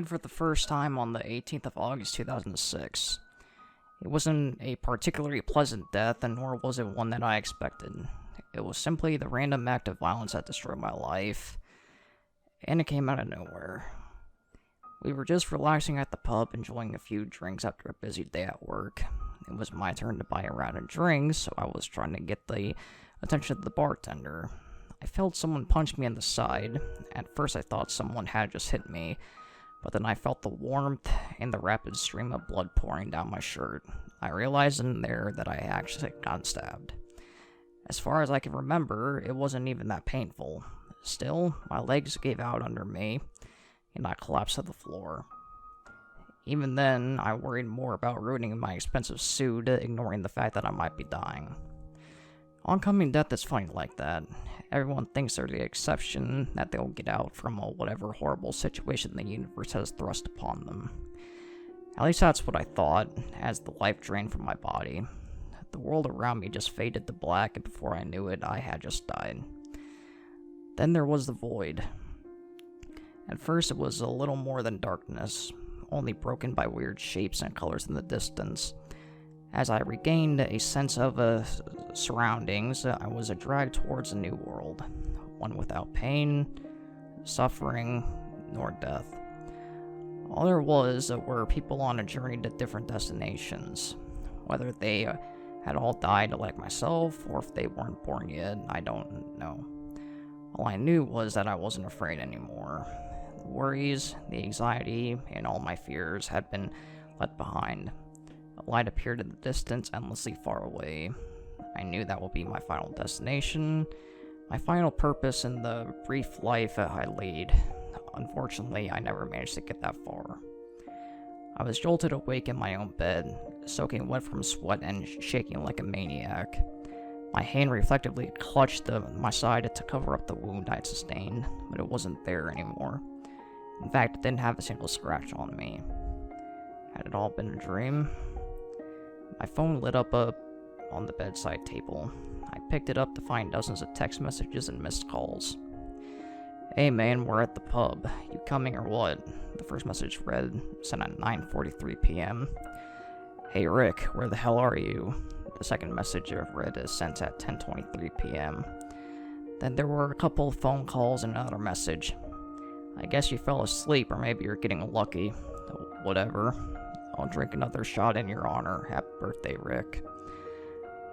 died for the first time on the 18th of August 2006. It wasn't a particularly pleasant death, and nor was it one that I expected. It was simply the random act of violence that destroyed my life, and it came out of nowhere. We were just relaxing at the pub, enjoying a few drinks after a busy day at work. It was my turn to buy a round of drinks, so I was trying to get the attention of the bartender. I felt someone punch me in the side. At first I thought someone had just hit me, but then I felt the warmth and the rapid stream of blood pouring down my shirt. I realized in there that I actually had gotten stabbed. As far as I can remember, it wasn't even that painful. Still, my legs gave out under me, and I collapsed to the floor. Even then, I worried more about ruining my expensive suit, ignoring the fact that I might be dying. Oncoming death is funny like that. Everyone thinks they're the exception, that they'll get out from whatever horrible situation the universe has thrust upon them. At least that's what I thought, as the life drained from my body. The world around me just faded to black, and before I knew it, I had just died. Then there was the void. At first it was a little more than darkness, only broken by weird shapes and colors in the distance. As I regained a sense of surroundings, I was dragged towards a new world, one without pain, suffering, nor death. All there was were people on a journey to different destinations. Whether they had all died like myself, or if they weren't born yet, I don't know. All I knew was that I wasn't afraid anymore. The worries, the anxiety, and all my fears had been left behind. A light appeared in the distance, endlessly far away. I knew that would be my final destination, my final purpose in the brief life I lead. Unfortunately, I never managed to get that far. I was jolted awake in my own bed, soaking wet from sweat and shaking like a maniac. My hand reflectively clutched my side to cover up the wound I had sustained, but it wasn't there anymore. In fact, it didn't have a single scratch on me. Had it all been a dream? My phone lit up on the bedside table. I picked it up to find dozens of text messages and missed calls. "Hey man, we're at the pub. You coming or what?" The first message read, sent at 9:43 p.m. "Hey Rick, where the hell are you?" The second message I read is sent at 10:23 p.m. Then there were a couple of phone calls and another message. "I guess you fell asleep, or maybe you're getting lucky. Whatever. I'll drink another shot in your honor. Happy birthday, Rick."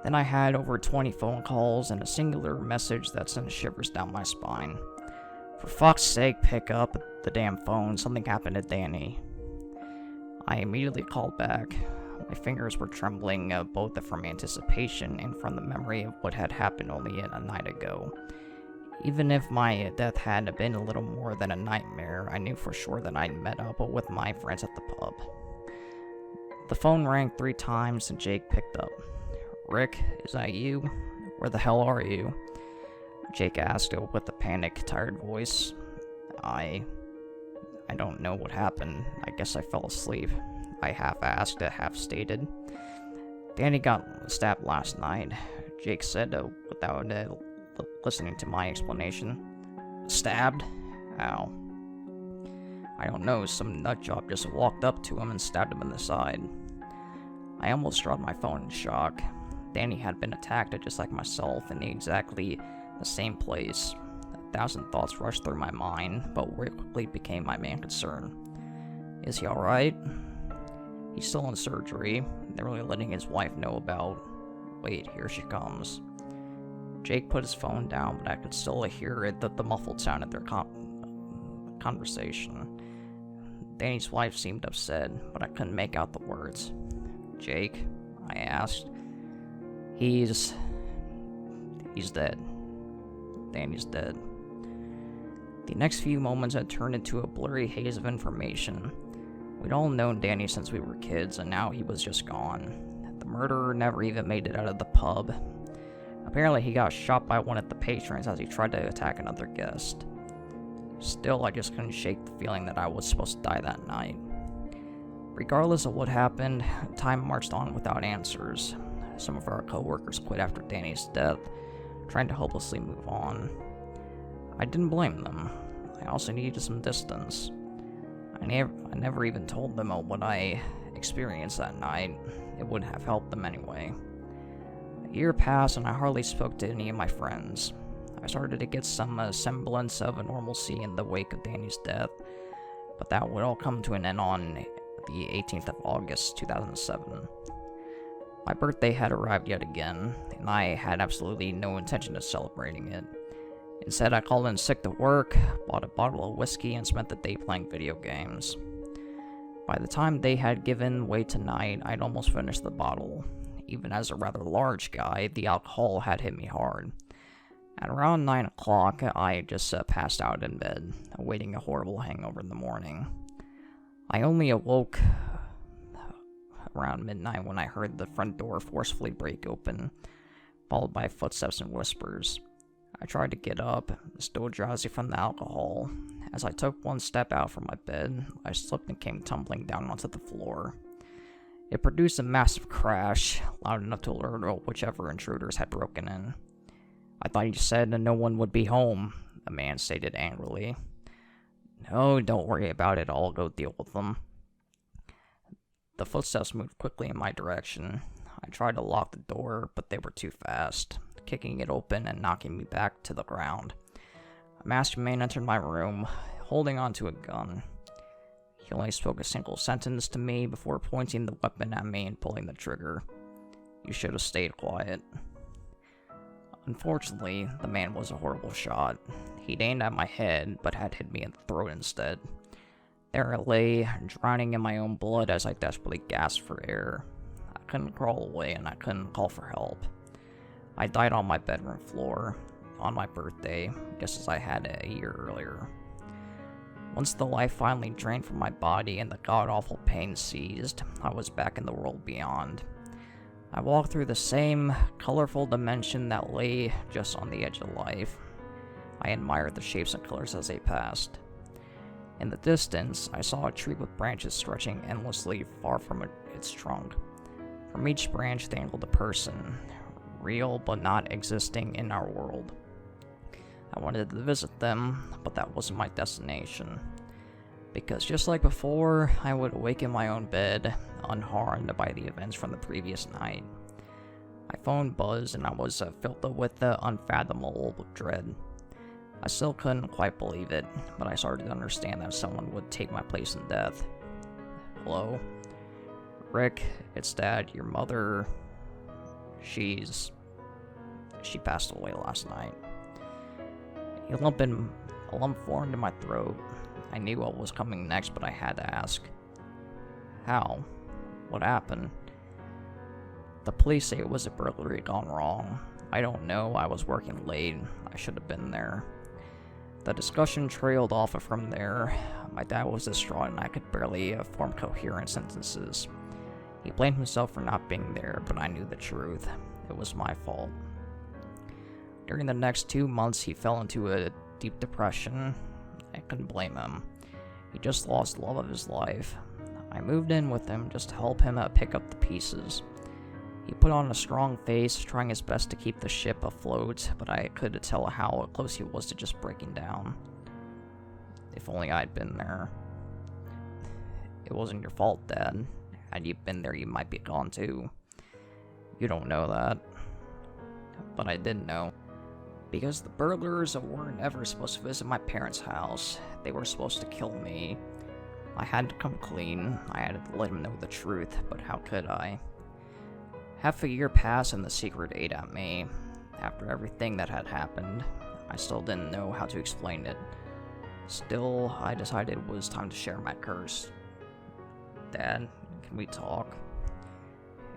Then I had over 20 phone calls and a singular message that sent shivers down my spine. "For fuck's sake, pick up the damn phone. Something happened to Danny." I immediately called back. My fingers were trembling, both from anticipation and from the memory of what had happened only a night ago. Even if my death had been a little more than a nightmare, I knew for sure that I'd met up with my friends at the pub. The phone rang 3 times and Jake picked up. "Rick, is that you? Where the hell are you?" Jake asked with a panicked, tired voice. I don't know what happened. I guess I fell asleep," I half-asked, half-stated. "Danny got stabbed last night," Jake said without listening to my explanation. "Stabbed? How?" "I don't know, some nutjob just walked up to him and stabbed him in the side." I almost dropped my phone in shock. Danny had been attacked just like myself in exactly the same place. 1,000 thoughts rushed through my mind, but very quickly became my main concern. Is he alright? He's still in surgery. They're really letting his wife know about. Wait, here she comes. Jake put his phone down, but I could still hear it, the muffled sound of their conversation. Danny's wife seemed upset, but I couldn't make out the words. "Jake?" I asked. He's dead. Danny's dead. The next few moments had turned into a blurry haze of information. We'd all known Danny since we were kids, and now he was just gone. The murderer never even made it out of the pub. Apparently he got shot by one of the patrons as he tried to attack another guest. Still, I just couldn't shake the feeling that I was supposed to die that night. Regardless of what happened, time marched on without answers. Some of our coworkers quit after Danny's death, trying to hopelessly move on. I didn't blame them. I also needed some distance. I never even told them what I experienced that night. It would have helped them anyway. A year passed and I hardly spoke to any of my friends. I started to get some semblance of a normalcy in the wake of Danny's death, but that would all come to an end on the 18th of August, 2007. My birthday had arrived yet again, and I had absolutely no intention of celebrating it. Instead, I called in sick to work, bought a bottle of whiskey, and spent the day playing video games. By the time they had given way tonight, I'd almost finished the bottle. Even as a rather large guy, the alcohol had hit me hard. At around 9 o'clock, I just passed out in bed, awaiting a horrible hangover in the morning. I only awoke around midnight when I heard the front door forcefully break open, followed by footsteps and whispers. I tried to get up, still drowsy from the alcohol. As I took one step out from my bed, I slipped and came tumbling down onto the floor. It produced a massive crash, loud enough to alert whichever intruders had broken in. "I thought you said no one would be home," the man stated angrily. "No, don't worry about it, I'll go deal with them." The footsteps moved quickly in my direction. I tried to lock the door, but they were too fast, kicking it open and knocking me back to the ground. A masked man entered my room, holding onto a gun. He only spoke a single sentence to me before pointing the weapon at me and pulling the trigger. "You should have stayed quiet." Unfortunately, the man was a horrible shot. He'd aimed at my head, but had hit me in the throat instead. There I lay, drowning in my own blood as I desperately gasped for air. I couldn't crawl away and I couldn't call for help. I died on my bedroom floor, on my birthday, just as I had a year earlier. Once the life finally drained from my body and the god-awful pain ceased, I was back in the world beyond. I walked through the same colorful dimension that lay just on the edge of life. I admired the shapes and colors as they passed. In the distance, I saw a tree with branches stretching endlessly far from its trunk. From each branch dangled a person, real but not existing in our world. I wanted to visit them, but that wasn't my destination. Because just like before, I would awake in my own bed, unharmed by the events from the previous night. My phone buzzed and I was filled with unfathomable dread. I still couldn't quite believe it, but I started to understand that someone would take my place in death. "Hello? Rick, it's Dad, your mother. She passed away last night." A lump formed in my throat. I knew what was coming next, but I had to ask. "How? What happened?" "The police say it was a burglary gone wrong. I don't know, I was working late. I should have been there." The discussion trailed off from there. My dad was distraught and I could barely form coherent sentences. He blamed himself for not being there, but I knew the truth. It was my fault. During the next 2 months, he fell into a deep depression. I couldn't blame him. He just lost the love of his life. I moved in with him just to help him pick up the pieces. He put on a strong face, trying his best to keep the ship afloat, but I could tell how close he was to just breaking down. If only I'd been there. "It wasn't your fault, Dad. Had you been there, you might be gone too." "You don't know that." But I did know. Because the burglars weren't ever supposed to visit my parents' house. They were supposed to kill me. I had to come clean. I had to let them know the truth, but how could I? Half a year passed and the secret ate at me. After everything that had happened, I still didn't know how to explain it. Still, I decided it was time to share my curse. "Dad, can we talk?"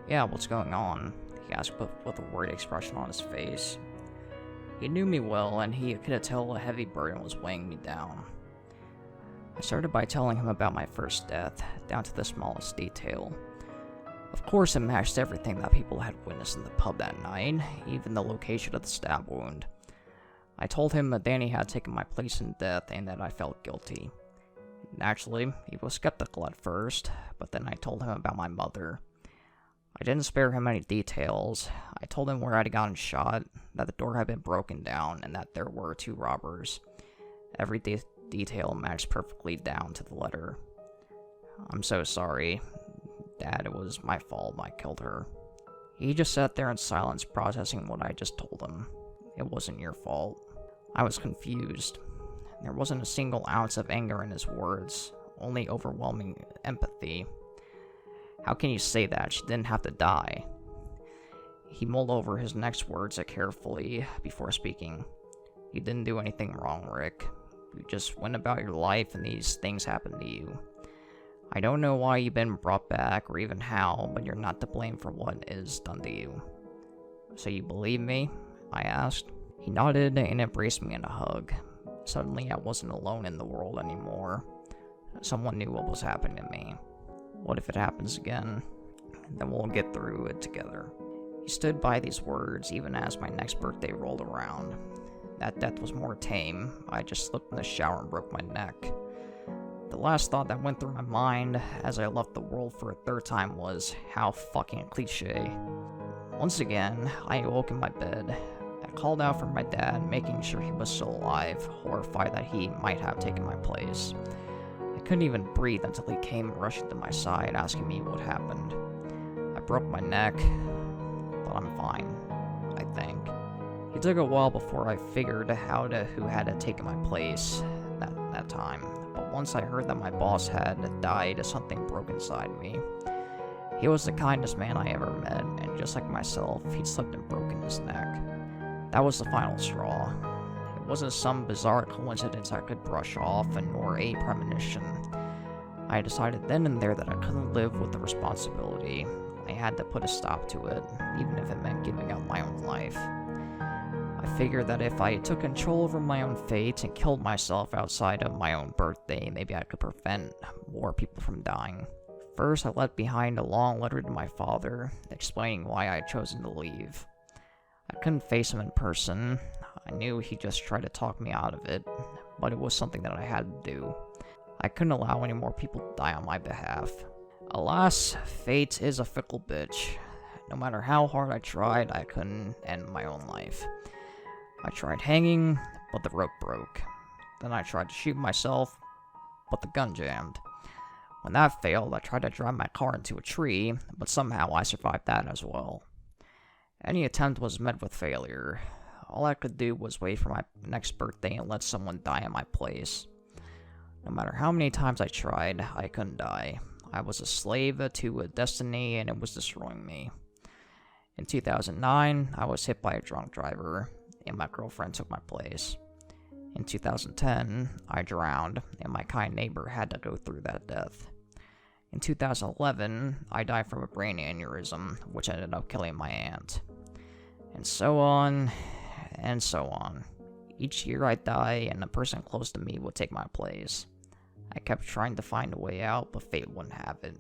"Yeah, what's going on?" he asked with a worried expression on his face. He knew me well, and he could tell a heavy burden was weighing me down. I started by telling him about my first death, down to the smallest detail. Of course, it matched everything that people had witnessed in the pub that night, even the location of the stab wound. I told him that Danny had taken my place in death and that I felt guilty. Naturally, he was skeptical at first, but then I told him about my mother. I didn't spare him any details. I told him where I'd gotten shot, that the door had been broken down, and that there were 2 robbers. Every detail matched perfectly down to the letter. I'm so sorry. Dad, it was my fault. I killed her. He just sat there in silence, processing what I just told him. It wasn't your fault. I was confused. There wasn't a single ounce of anger in his words, only overwhelming empathy. How can you say that? She didn't have to die. He mulled over his next words carefully before speaking. You didn't do anything wrong, Rick. You just went about your life and these things happened to you. I don't know why you've been brought back or even how, but you're not to blame for what is done to you. So you believe me? I asked. He nodded and embraced me in a hug. Suddenly I wasn't alone in the world anymore. Someone knew what was happening to me. What if it happens again? Then we'll get through it together. He stood by these words even as my next birthday rolled around. That death was more tame. I just slipped in the shower and broke my neck. The last thought that went through my mind as I left the world for a third time was, how fucking cliche. Once again, I awoke in my bed. I called out for my dad, making sure he was still alive, horrified that he might have taken my place. I couldn't even breathe until he came rushing to my side, asking me what happened. I broke my neck, but I'm fine, I think. It took a while before I figured out who had taken my place that time. But once I heard that my boss had died, something broke inside me. He was the kindest man I ever met, and just like myself, he'd slipped and broken his neck. That was the final straw. It wasn't some bizarre coincidence I could brush off, and nor a premonition. I decided then and there that I couldn't live with the responsibility. I had to put a stop to it, even if it meant giving up my own life. I figured that if I took control over my own fate and killed myself outside of my own birthday, maybe I could prevent more people from dying. First, I left behind a long letter to my father, explaining why I had chosen to leave. I couldn't face him in person. I knew he'd just try to talk me out of it, but it was something that I had to do. I couldn't allow any more people to die on my behalf. Alas, fate is a fickle bitch. No matter how hard I tried, I couldn't end my own life. I tried hanging, but the rope broke. Then I tried to shoot myself, but the gun jammed. When that failed, I tried to drive my car into a tree, but somehow I survived that as well. Any attempt was met with failure. All I could do was wait for my next birthday and let someone die in my place. No matter how many times I tried, I couldn't die. I was a slave to a destiny, and it was destroying me. In 2009, I was hit by a drunk driver, and my girlfriend took my place. In 2010, I drowned, and my kind neighbor had to go through that death. In 2011, I died from a brain aneurysm, which ended up killing my aunt. And so on, and so on. Each year I'd die, and a person close to me would take my place. I kept trying to find a way out, but fate wouldn't have it.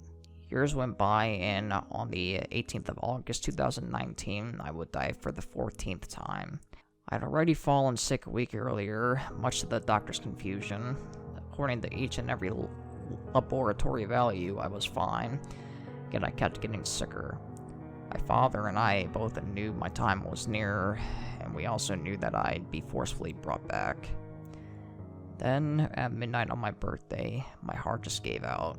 Years went by, and on the 18th of August 2019, I would die for the 14th time. I'd already fallen sick a week earlier, much to the doctor's confusion. According to each and every laboratory value, I was fine, yet I kept getting sicker. My father and I both knew my time was near, and we also knew that I'd be forcefully brought back. Then, at midnight on my birthday, my heart just gave out.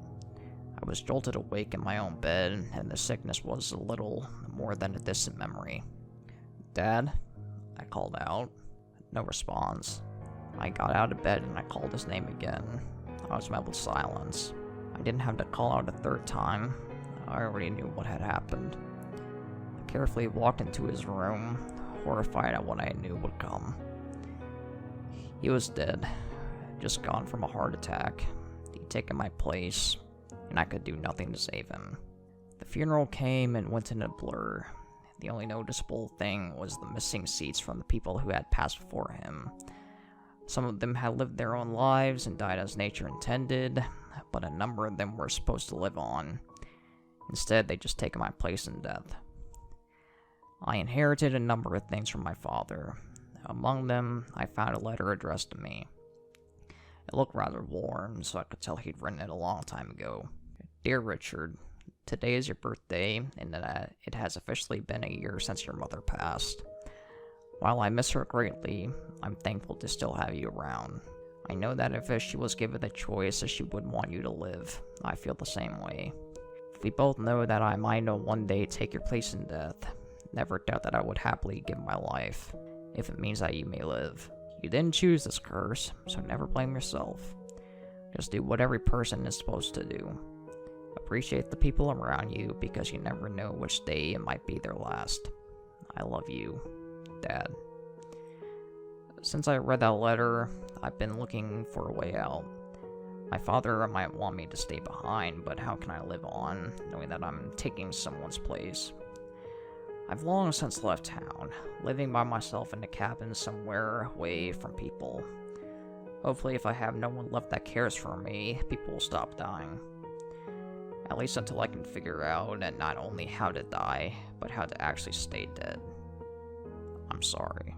I was jolted awake in my own bed, and the sickness was a little more than a distant memory. "Dad?" I called out. No response. I got out of bed and I called his name again. I was met with silence. I didn't have to call out a third time. I already knew what had happened. I carefully walked into his room, horrified at what I knew would come. He was dead, just gone from a heart attack. He'd taken my place, and I could do nothing to save him. The funeral came and went in a blur. The only noticeable thing was the missing seats from the people who had passed before him. Some of them had lived their own lives and died as nature intended, but a number of them were supposed to live on. Instead, they'd just taken my place in death. I inherited a number of things from my father. Among them, I found a letter addressed to me. It looked rather worn, so I could tell he'd written it a long time ago. "Dear Richard, today is your birthday, and it has officially been a year since your mother passed. While I miss her greatly, I'm thankful to still have you around. I know that if she was given the choice, she would want you to live. I feel the same way. We both know that I might one day take your place in death. Never doubt that I would happily give my life, if it means that you may live. You didn't choose this curse, so never blame yourself. Just do what every person is supposed to do. Appreciate the people around you, because you never know which day it might be their last. I love you, Dad. Since I read that letter, I've been looking for a way out. My father might want me to stay behind, but how can I live on, knowing that I'm taking someone's place? I've long since left town, living by myself in a cabin somewhere away from people. Hopefully, if I have no one left that cares for me, people will stop dying. At least until I can figure out not only how to die, but how to actually stay dead. I'm sorry.